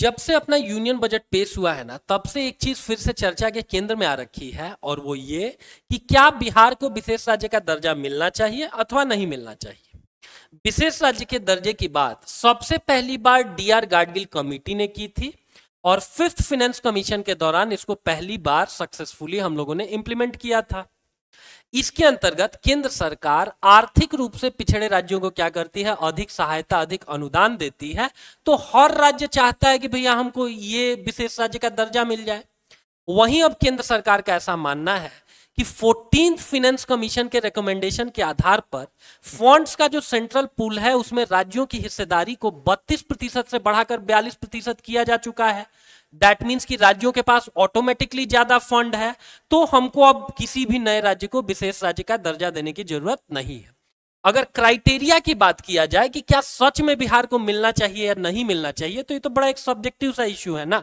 जब से अपना यूनियन बजट पेश हुआ है ना, तब से एक चीज फिर से चर्चा के केंद्र में आ रखी है, और वो ये कि क्या बिहार को विशेष राज्य का दर्जा मिलना चाहिए अथवा नहीं मिलना चाहिए। विशेष राज्य के दर्जे की बात सबसे पहली बार डीआर गाडगिल कमेटी ने की थी, और फिफ्थ फाइनेंस कमीशन के दौरान इसको पहली बार सक्सेसफुली हम लोगों ने इंप्लीमेंट किया था। इसके अंतर्गत केंद्र सरकार आर्थिक रूप से पिछड़े राज्यों को क्या करती है, अधिक सहायता, अधिक अनुदान देती है। तो हर राज्य चाहता है कि भैया हमको ये विशेष राज्य का दर्जा मिल जाए। वहीं अब केंद्र सरकार का ऐसा मानना है कि 14th फाइनेंस कमीशन के रिकमेंडेशन के आधार पर फंड्स का जो सेंट्रल पूल है उसमें राज्यों की हिस्सेदारी को 32% से बढ़ाकर 42% किया जा चुका है। दैट मीन्स कि राज्यों के पास ऑटोमेटिकली ज्यादा फंड है, तो हमको अब किसी भी नए राज्य को विशेष राज्य का दर्जा देने की जरूरत नहीं है। अगर क्राइटेरिया की बात किया जाए कि क्या सच में बिहार को मिलना चाहिए या नहीं मिलना चाहिए, तो ये तो बड़ा एक सब्जेक्टिव सा इश्यू है ना।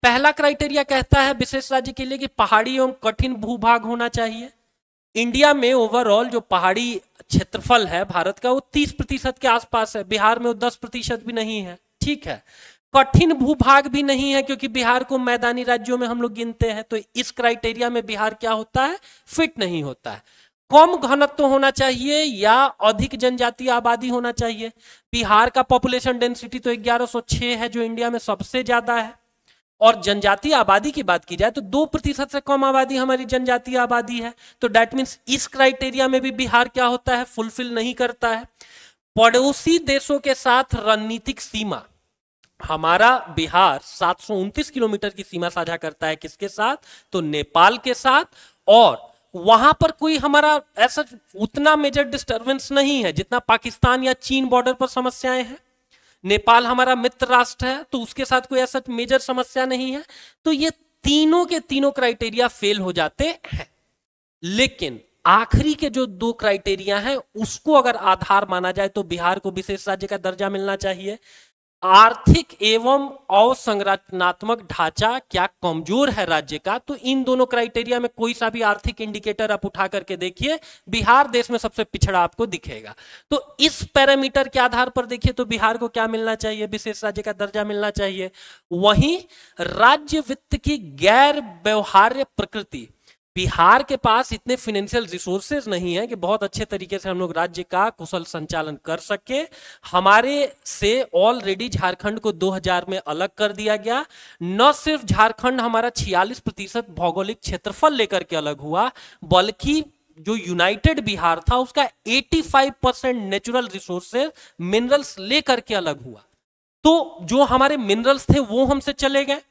पहला क्राइटेरिया कहता है विशेष राज्य के लिए कि पहाड़ी एवं कठिन भूभाग होना चाहिए। इंडिया में ओवरऑल जो पहाड़ी क्षेत्रफल है भारत का, वो 30% के आसपास है। बिहार में वो 10% भी नहीं है। ठीक है, कठिन भूभाग भी नहीं है क्योंकि बिहार को मैदानी राज्यों में हम लोग गिनते हैं, तो इस क्राइटेरिया में बिहार क्या होता है, फिट नहीं होता है। कम घनत्व होना चाहिए या अधिक जनजातीय आबादी होना चाहिए। बिहार का पॉपुलेशन डेंसिटी तो 1106 है, जो इंडिया में सबसे ज्यादा है। और जनजातीय आबादी की बात की जाए तो 2% से कम आबादी हमारी जनजातीय आबादी है। तो दैट मीन्स इस क्राइटेरिया में भी बिहार क्या होता है, फुलफिल नहीं करता है। पड़ोसी देशों के साथ रणनीतिक सीमा, हमारा बिहार 729 किलोमीटर की सीमा साझा करता है किसके साथ, तो नेपाल के साथ। और वहां पर कोई हमारा ऐसा उतना मेजर डिस्टरबेंस नहीं है जितना पाकिस्तान या चीन बॉर्डर पर समस्याएं हैं। नेपाल हमारा मित्र राष्ट्र है, तो उसके साथ कोई ऐसा मेजर समस्या नहीं है। तो ये तीनों के तीनों क्राइटेरिया फेल हो जाते हैं। लेकिन आखिरी के जो 2 क्राइटेरिया हैं उसको अगर आधार माना जाए तो बिहार को विशेष राज्य का दर्जा मिलना चाहिए। आर्थिक एवं अवसंरचनात्मक ढांचा क्या कमजोर है राज्य का, तो इन दोनों क्राइटेरिया में कोई सा भी आर्थिक इंडिकेटर आप उठा करके देखिए, बिहार देश में सबसे पिछड़ा आपको दिखेगा। तो इस पैरामीटर के आधार पर देखिए तो बिहार को क्या मिलना चाहिए, विशेष राज्य का दर्जा मिलना चाहिए। वहीं राज्य वित्त की गैर व्यवहार्य प्रकृति, बिहार के पास इतने फाइनेंशियल रिसोर्सेज नहीं है कि बहुत अच्छे तरीके से हम लोग राज्य का कुशल संचालन कर सके। हमारे से ऑलरेडी झारखंड को 2000 में अलग कर दिया गया। न सिर्फ झारखंड हमारा 46% भौगोलिक क्षेत्रफल लेकर के अलग हुआ, बल्कि जो यूनाइटेड बिहार था उसका 85% नेचुरल रिसोर्सेज मिनरल्स लेकर के अलग हुआ। तो जो हमारे मिनरल्स थे वो हमसे चले गए।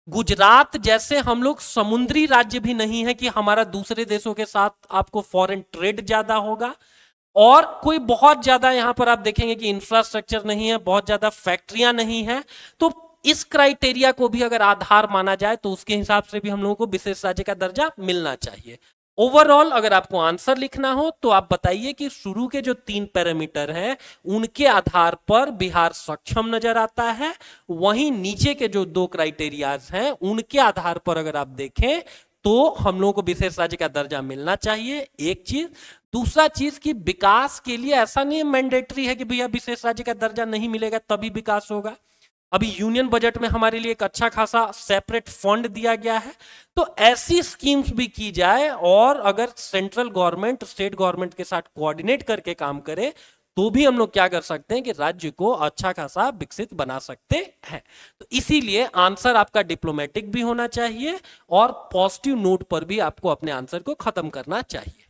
गुजरात जैसे हम लोग समुद्री राज्य भी नहीं है कि हमारा दूसरे देशों के साथ आपको फॉरेन ट्रेड ज्यादा होगा। और कोई बहुत ज्यादा यहां पर आप देखेंगे कि इंफ्रास्ट्रक्चर नहीं है, बहुत ज्यादा फैक्ट्रियां नहीं है। तो इस क्राइटेरिया को भी अगर आधार माना जाए तो उसके हिसाब से भी हम लोगों को विशेष राज्य का दर्जा मिलना चाहिए। ओवरऑल अगर आपको आंसर लिखना हो तो आप बताइए कि शुरू के जो 3 पैरामीटर हैं उनके आधार पर बिहार सक्षम नजर आता है। वहीं नीचे के जो 2 क्राइटेरियाज हैं उनके आधार पर अगर आप देखें तो हम लोगों को विशेष राज्य का दर्जा मिलना चाहिए, एक चीज। दूसरा चीज कि विकास के लिए ऐसा नहीं मैंडेटरी है कि भैया विशेष राज्य का दर्जा नहीं मिलेगा तभी विकास होगा। अभी यूनियन बजट में हमारे लिए एक अच्छा खासा सेपरेट फंड दिया गया है, तो ऐसी स्कीम्स भी की जाए और अगर सेंट्रल गवर्नमेंट स्टेट गवर्नमेंट के साथ कोऑर्डिनेट करके काम करे तो भी हम लोग क्या कर सकते हैं कि राज्य को अच्छा खासा विकसित बना सकते हैं। तो इसीलिए आंसर आपका डिप्लोमेटिक भी होना चाहिए और पॉजिटिव नोट पर भी आपको अपने आंसर को खत्म करना चाहिए।